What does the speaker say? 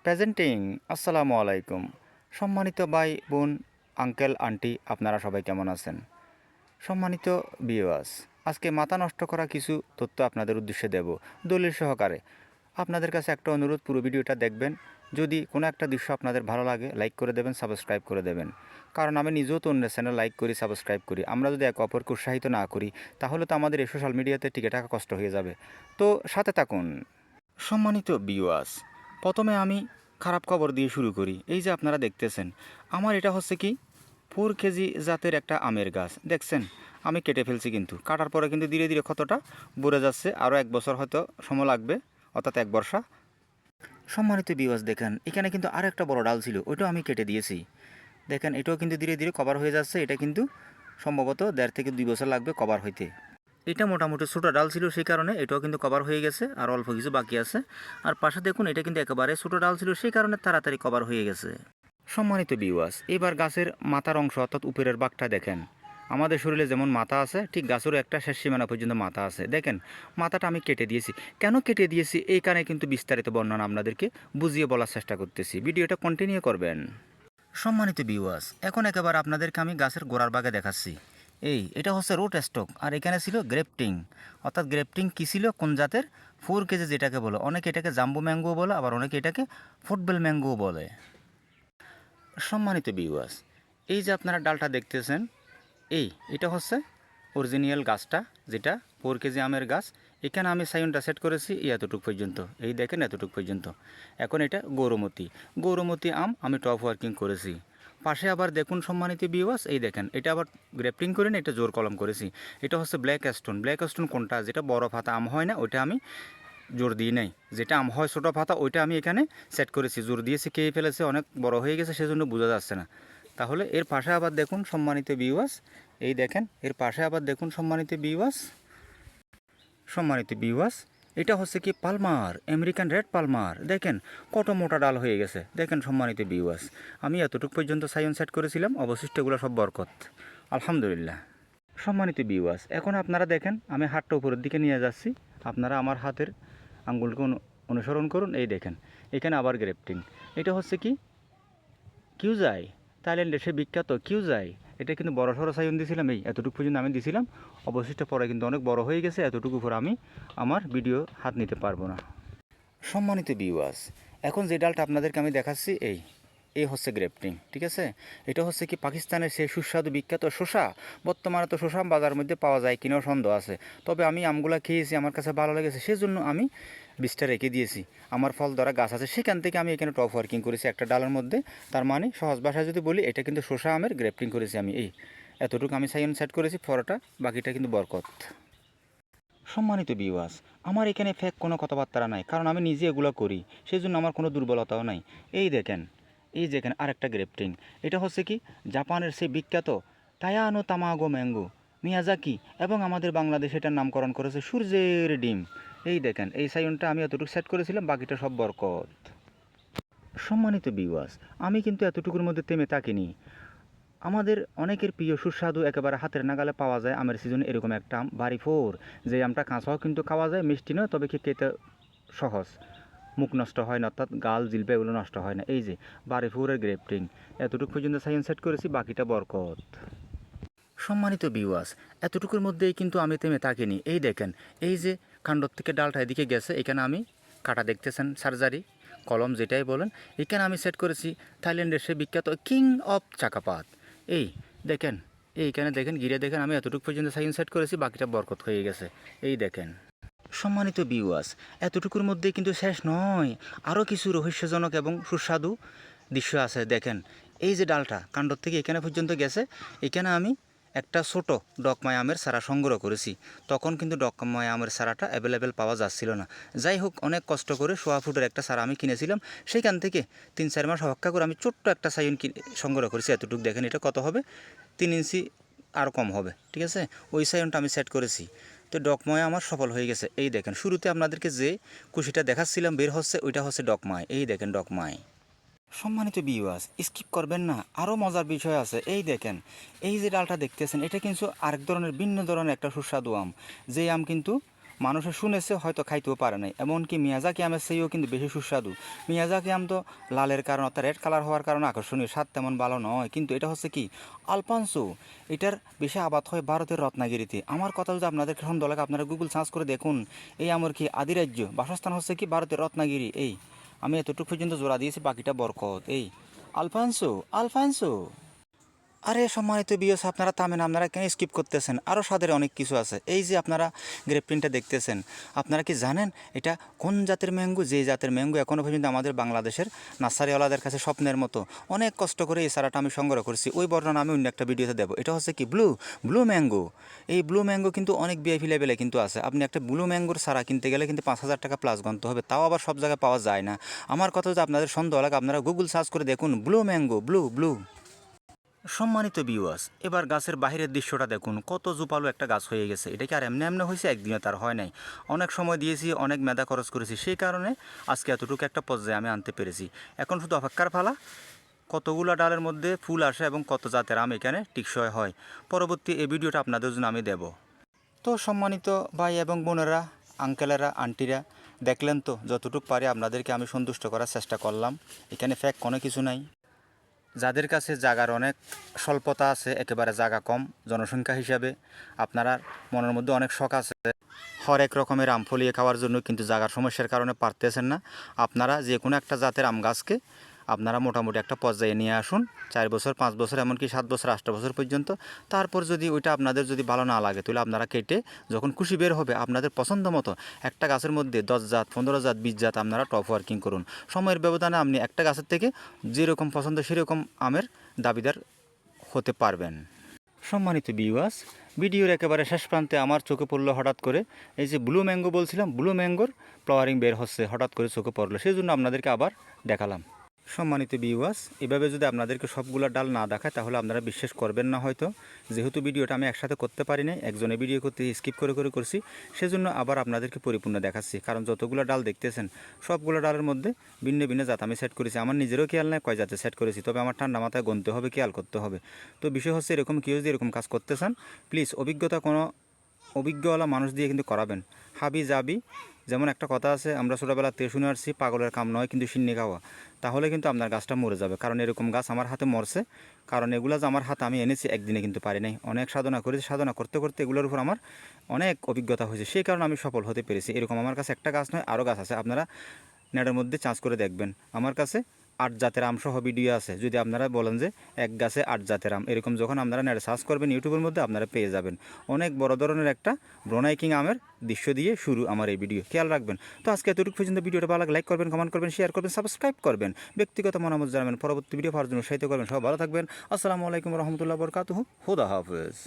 Presenting আসসালামু আলাইকুম। সম্মানিত ভাই বোন, আঙ্কেল আন্টি, আপনারা সবাই কেমন আছেন? সম্মানিত ভিউয়ার্স, আজকে মাথা নষ্ট করা কিছু তথ্য আপনাদের উদ্দেশ্যে দেব দলিল সহকারে। আপনাদের কাছে একটা অনুরোধ, পুরো ভিডিওটা দেখবেন। যদি কোনো একটা দৃশ্য আপনাদের ভালো লাগে, লাইক করে দেবেন, সাবস্ক্রাইব করে দেবেন। কারণ আমি নিজেও তো অন্য চ্যানেল লাইক করি, সাবস্ক্রাইব করি। আমরা যদি একে অপরকে উৎসাহিত না করি, তাহলে তো আমাদের এই সোশ্যাল মিডিয়াতে টিকে থাকা কষ্ট হয়ে যাবে। তো সাথে থাকুন। সম্মানিত ভিউয়ার্স, প্রথমে আমি খারাপ খবর দিয়ে শুরু করি। এই যে আপনারা দেখতেছেন, আমার এটা হচ্ছে কি 4 কেজি জাতের একটা আমের গাছ দেখছেন। আমি কেটে ফেলছি, কিন্তু কাটার পরে কিন্তু ধীরে ধীরে ক্ষতটা ভরে যাচ্ছে। আরও 1 বছর হয়তো সময় লাগবে, অর্থাৎ 1 বর্ষা। সম্মানিত ভিউয়ার্স, দেখেন এখানে কিন্তু আর একটা বড় ডাল ছিল, ওইটাও আমি কেটে দিয়েছি। দেখেন এটাও কিন্তু ধীরে ধীরে কভার হয়ে যাচ্ছে। এটা কিন্তু সম্ভবত 1.5 থেকে 2 বছর লাগবে কভার হইতে। এটা মোটামুটি ছোটো ডাল ছিল, সেই কারণে এটাও কিন্তু কভার হয়ে গেছে, আর অল্প কিছু বাকি আছে। আর পাশে দেখুন, এটা কিন্তু একেবারে ছোটো ডাল ছিল, সেই কারণে তাড়াতাড়ি কভার হয়ে গেছে। সম্মানিত ভিউয়ার্স, এবার গাছের মাথার অংশ অর্থাৎ উপরের ভাগটা দেখেন। আমাদের শরীরে যেমন মাথা আছে, ঠিক গাছেরও একটা শেষ সীমানা পর্যন্ত মাথা আছে। দেখেন মাথাটা আমি কেটে দিয়েছি। কেন কেটে দিয়েছি এই কারণে কিন্তু বিস্তারিত বর্ণনা আপনাদেরকে বুঝিয়ে বলার চেষ্টা করতেছি। ভিডিওটা কন্টিনিউ করবেন। সম্মানিত ভিউয়ার্স, এখন একেবারে আপনাদেরকে আমি গাছের গোড়ার ভাগে দেখাচ্ছি। এটা হচ্ছে রুট স্টক, আর এখানে ছিল গ্রেফটিং। অর্থাৎ গ্রেফটিং কী ছিল, কোন জাতের? 4 কেজি যেটাকে বলে, অনেকে এটাকে জাম্বো ম্যাঙ্গো বলে, আবার অনেকে এটাকে ফুটবল ম্যাঙ্গো বলে। সম্মানিত ভিউয়ার্স, এই যে আপনারা ডালটা দেখতেছেন, এটা হচ্ছে অরিজিনাল গাছটা, যেটা 4 কেজি আমের গাছ। এখানে আমি সাইনটা সেট করেছি এতটুকু পর্যন্ত, এই দেখেন এতটুকু পর্যন্ত। এখন এটা গৌরমতি আম আমি টপ ওয়ার্কিং করেছি। পাশে আবার দেখুন সম্মানিত ভিউয়ার্স, এই দেখেন এটা আবার গ্রেফটিং করে না, এটা জোর কলম করেছি। এটা হচ্ছে ব্ল্যাক স্টোন কোনটা, যেটা বড় পাতা আম হয় না, ওইটা আমি জোর দিই নাই। যেটা আম হয় ছোটো পাতা, ওইটা আমি এখানে সেট করেছি, জোর দিয়েছি। খেয়ে ফেলেছে, অনেক বড় হয়ে গেছে, সেজন্য বোঝা যাচ্ছে না। তাহলে এর পাশে আবার দেখুন সম্মানিত ভিউয়ার্স, এই দেখেন এর পাশে আবার দেখুন সম্মানিত ভিউয়ার্স, এটা হচ্ছে কি পালমার, আমেরিকান রেড পালমার। দেখেন কত মোটা ডাল হয়ে গেছে। দেখেন সম্মানিত ভিউয়ার্স, আমি এতটুকু পর্যন্ত সাইন সেট করেছিলাম, অবশিষ্টগুলো সব বরকত, আলহামদুলিল্লাহ। সম্মানিত ভিউয়ার্স, এখন আপনারা দেখেন আমি হাতটা উপরের দিকে নিয়ে যাচ্ছি। আপনারা আমার হাতের আঙ্গুলকে অনুসরণ করুন। এই দেখেন এখানে আবার গ্রেফটিং। এটা হচ্ছে কি কিউজাই, থাইল্যান্ডের সে বিখ্যাত কিউজাই। এটা কিন্তু বড় সড়ো সাইন দিয়েছিলাম, এতটুকু পর্যন্ত আমি দিয়েছিলাম। অবশিষ্ট পরে কিন্তু অনেক বড় হয়ে গেছে, এতটুকু উপর আমি আমার ভিডিও হাত নিতে পারবো না। সম্মানিত ভিউয়ার্স, এখন যে ডালটা আপনাদেরকে আমি দেখাচ্ছি, এই হচ্ছে গ্রেফটিং, ঠিক আছে। এটা হচ্ছে কি পাকিস্তানের সেই সুস্বাদু বিখ্যাত শসা। বর্তমানে তো শসা বাজারের মধ্যে পাওয়া যায় কিনাও সন্দেহ আছে, তবে আমি আমগুলা খেয়েছি, আমার কাছে ভালো লেগেছে, সেজন্য আমি বীজটা রেখে দিয়েছি। আমার ফল ধরা গাছ আছে, সেখান থেকে আমি এখানে টপ ওয়ার্কিং করেছি একটা ডালের মধ্যে। তার মানে সহজ ভাষায় যদি বলি, এটা কিন্তু শসা আমের গ্রেফটিং করেছি আমি। এতটুকু আমি সাইন সেট করেছি, ফরটা বাকিটা কিন্তু বরকত। সম্মানিত ভিউয়ার্স, আমার এখানে ফেক কোনো কথাবার্তা নাই, কারণ আমি নিজে এগুলো করি, সেই জন্য আমার কোনো দুর্বলতাও নাই। এই দেখেন আরেকটা গ্রেফটিং। এটা হচ্ছে কি জাপানের সেই বিখ্যাত টায়ানো তামাগো ম্যাঙ্গো মিয়াজাকি, এবং আমাদের বাংলাদেশে এটার নামকরণ করেছে সূর্যের ডিম। এই দেখেন এই সাইনটা আমি এতটুকু সেট করেছিলাম, বাকিটা সব বরকত। সম্মানিত ভিউয়ার্স, আমি কিন্তু এতটুকুর মধ্যে থেমে থাকিনি। আমাদের অনেকের প্রিয় সুস্বাদু, একেবারে হাতের নাগালে পাওয়া যায় আমের সিজনে এরকম একটা আম, বাড়ি ফোর। যে আমটা কাঁচাও কিন্তু খাওয়া যায়, মিষ্টি নয়, তবে কি খেতে সহজ, মুখ নষ্ট হয় না, অর্থাৎ গাল জিলবে এগুলো নষ্ট হয় না। এই যে বাড়ি ফোরের গ্রেফটিং, এতটুকু পর্যন্ত সাইন সেট করেছি, বাকিটা বরকত। সম্মানিত ভিউয়ার্স, এতটুকুর মধ্যেই কিন্তু আমি থেমে থাকিনি। এই দেখেন এই যে কাণ্ডর থেকে ডালটা এদিকে গেছে, এখানে আমি কাটা দেখতেছেন, সার্জারি কলম যেটাই বলেন, এখানে আমি সেট করেছি থাইল্যান্ডের সে বিখ্যাত কিং অফ চাকাপাত। এই দেখেন, এইখানে দেখেন, ঘিরে দেখেন, আমি এতটুকু পর্যন্ত সাইন সেট করেছি, বাকিটা বরকত হয়ে গেছে। এই দেখেন সম্মানিত ভিউয়ার্স, এতটুকুর মধ্যে কিন্তু শেষ নয়, আরও কিছু রহস্যজনক এবং সুস্বাদু দৃশ্য আছে। দেখেন এই যে ডালটা কাণ্ডর থেকে এখানে পর্যন্ত গেছে, এখানে আমি একটা ছোট ডকমাই আমের চারা সংগ্রহ করেছি। তখন কিন্তু ডকমাই আমের চারাটা অ্যাভেলেবেল পাওয়া যাচ্ছিল না। যাই হোক, অনেক কষ্ট করে 1.5 ফুটের একটা চারা আমি কিনেছিলাম, সেখান থেকে 3-4 মাস অপেক্ষা করে আমি ছোট্ট একটা সাইন সংগ্রহ করেছি। এতটুকু দেখেন, এটা কত হবে, 3 ইঞ্চি আর কম হবে, ঠিক আছে। ওই সাইনটা আমি সেট করেছি, তো ডকমায় আমার সফল হয়ে গেছে। এই দেখেন শুরুতে আপনাদেরকে যে কুশিটা দেখাচ্ছিলাম বের হচ্ছে, ওইটা হচ্ছে ডকমায়। এই দেখেন ডকমায়। সম্মানিত ভিউয়ার্স, স্কিপ করবেন না, আরও মজার বিষয় আছে। এই দেখেন এই যে ডালটা দেখতেছেন, এটা কিন্তু আরেক ধরনের ভিন্ন ধরনের একটা সুস্বাদু আম। যে আম কিন্তু মানুষে শুনেছে হয়তো খাইতেও পারে নাই। এমনকি মিয়াজাকি আমের চেয়েও কিন্তু বেশি সুস্বাদু। মিয়াজাকি আম তো লালের কারণ অর্থাৎ রেড কালার হওয়ার কারণে আকর্ষণীয়, স্বাদ তেমন ভালো নয়, কিন্তু এটা হচ্ছে কি আলফানসো। এটার বেশি আবাদ হয় ভারতের রত্নাগিরিতে। আমার কথা যদি আপনাদের সন্দেহ লাগে আপনারা গুগল সার্চ করে দেখুন এই আমের কি আদিরাজ্য বাসস্থান হচ্ছে কি ভারতের রত্নাগিরি। এই আমি এতটুকু পর্যন্ত জোড়া দিয়েছি, বাকিটা বরকত। এই আলফানসো, আলফানসো। আরে সম্মানিত বিয়স, আপনারা থামেন, আপনারা কেন স্কিপ করতেছেন? আরও স্বাদের অনেক কিছু আছে। এই যে আপনারা গ্রেপ প্রিন্টটা দেখতেছেন, আপনারা কি জানেন এটা কোন জাতের ম্যাঙ্গো? যে জাতের ম্যাঙ্গো এখনও পর্যন্ত আমাদের বাংলাদেশের নার্সারিওয়ালাদের কাছে স্বপ্নের মতো। অনেক কষ্ট করে এই চারাটা আমি সংগ্রহ করেছি, ওই বর্ণনা আমি অন্য একটা ভিডিওতে দেবো। এটা হচ্ছে কি ব্লু ম্যাঙ্গো। এই ব্লু ম্যাঙ্গো কিন্তু অনেক ভিআইপি লেভেলে কিন্তু আছে। আপনি একটা ব্লু ম্যাঙ্গোর চারা কিনতে গেলে কিন্তু 5,000 টাকা প্লাস গণতে হবে, তাও আবার সব জায়গায় পাওয়া যায় না। আমার কথা যদি আপনাদের সন্দেহ লাগে আপনারা গুগল সার্চ করে দেখুন ব্লু ম্যাঙ্গো, ব্লু। সম্মানিত ভিউয়ার্স, এবার গাছের বাহিরের দৃশ্যটা দেখুন, কত জুপালো একটা গাছ হয়ে গেছে। এটা কি আর এমনি এমনি হয়েছে? একদিনে তার হয় নাই, অনেক সময় দিয়েছি, অনেক মেধা খরচ করেছি, সেই কারণে আজকে এতটুকু একটা পর্যায়ে আমি আনতে পেরেছি। এখন শুধু অপেক্ষার পালা কতগুলো ডালের মধ্যে ফুল আসে এবং কত জাতের আম এখানে টিকসই হয়। পরবর্তী এই ভিডিওটা আপনাদের জন্য আমি দেব। তো সম্মানিত ভাই এবং বোনেরা, আঙ্কেলেরা, আন্টিরা, দেখলেন তো যতটুকু পারি আপনাদেরকে আমি সন্তুষ্ট করার চেষ্টা করলাম। এখানে ফ্যাক কোনো কিছু নাই। যাদের কাছে জায়গার অনেক স্বল্পতা আছে, একেবারে জায়গা কম জনসংখ্যা হিসাবে, আপনারা মনের মধ্যে অনেক শখ আছে হরেক রকমের আম ফলিয়ে খাওয়ার জন্য, কিন্তু জায়গার সমস্যার কারণে পারতেছেন না, আপনারা যে কোনো একটা জাতের আম গাছকে আপনারা মোটামুটি একটা পর্যায়ে নিয়ে আসুন, 4 বছর 5 বছর এমনকি 7 বছর 8 বছর পর্যন্ত। তারপর যদি ওইটা আপনাদের যদি ভালো না লাগে তাহলে আপনারা কেটে যখন খুশি বের হবে আপনাদের পছন্দ মতো একটা গাছের মধ্যে 10 জাত 15 জাত 20 জাত আপনারা টপ ওয়ার্কিং করুন। সময়ের ব্যবধানে আপনি একটা গাছের থেকে যেরকম পছন্দ সেরকম আমের দাবিদার হতে পারবেন। সম্মানিত ভিউয়ার্স, ভিডিওর একেবারে শেষ প্রান্তে আমার চোখে পড়লো হঠাৎ করে এই যে ব্লু ম্যাঙ্গো বলছিলাম, ব্লু ম্যাঙ্গোর ফ্লাওয়ারিং বের হচ্ছে, হঠাৎ করে চোখে পড়লো, সেই জন্য আপনাদেরকে আবার দেখালাম। সম্মানিত ভিউয়ার্স, এভাবে যদি আপনাদেরকে সবগুলো ডাল না দেখায় তাহলে আপনারা বিশ্বাস করবেন না হয়তো। যেহেতু ভিডিওটা আমি একসাথে করতে পারি না, একজনে ভিডিও করতে স্কিপ করে করছি, সেজন্য আবার আপনাদেরকে পরিপূর্ণ দেখাচ্ছি। কারণ যতগুলো ডাল দেখতেছেন সবগুলো ডালের মধ্যে ভিন্ন ভিন্ন জাত আমি সেট করেছি। আমার নিজেরও খেয়াল নেই কয় জাতে সেট করেছি, তবে আমার ঠান্ডা মাথায় গুনতে হবে, খেয়াল করতে হবে। তো বিষয় হচ্ছে এরকম কেউ যদি এরকম কাজ করতে চান প্লিজ অভিজ্ঞওয়ালা মানুষ দিয়ে কিন্তু করাবেন। হাবি জাবি, যেমন একটা কথা আছে আমরা ছোটোবেলাতে শুনে আসছি, পাগলের কাম নয় কিন্তু সিন্নি খাওয়া। তাহলে কিন্তু আপনার গাছটা মরে যাবে। কারণ এরকম গাছ আমার হাতে মরছে, কারণ এগুলো যে আমার হাতে আমি এনেছি একদিনে কিন্তু পারি নাই, অনেক সাধনা করেছি, সাধনা করতে করতে এগুলোর উপর আমার অনেক অভিজ্ঞতা হয়েছে, সেই কারণে আমি সফল হতে পেরেছি। এরকম আমার কাছে একটা গাছ নয়, আরও গাছ আছে, আপনারা নেটের মধ্যে চার্জ করে দেখবেন। আমার কাছে 8 জাতের আম সহ ভিডিও আছে। যদি আপনারা বলেন যে এক গাছে 8 জাতের আম, এরকম যখন আপনারা নেটে সার্চ করবেন ইউটিউবের মধ্যে আপনারা পেয়ে যাবেন। অনেক বড় ধরনের একটা ব্রোনাইকিং আমের দৃশ্য দিয়ে শুরু আমার এই ভিডিও, খেয়াল রাখবেন। তো আজকে এতটুকু পর্যন্ত ভিডিওটা ভালো লাগে লাইক করবেন, কমেন্ট করবেন, শেয়ার করবেন, সাবস্ক্রাইব করবেন, ব্যক্তিগত মতামত জানাবেন, পরবর্তী ভিডিও পাওয়ার জন্য সাহায্য করবেন। সব ভালো থাকবেন। আসসালামু আলাইকুম রহমতুল্লাহ বরকাতুহু। খুদা হাফেজ।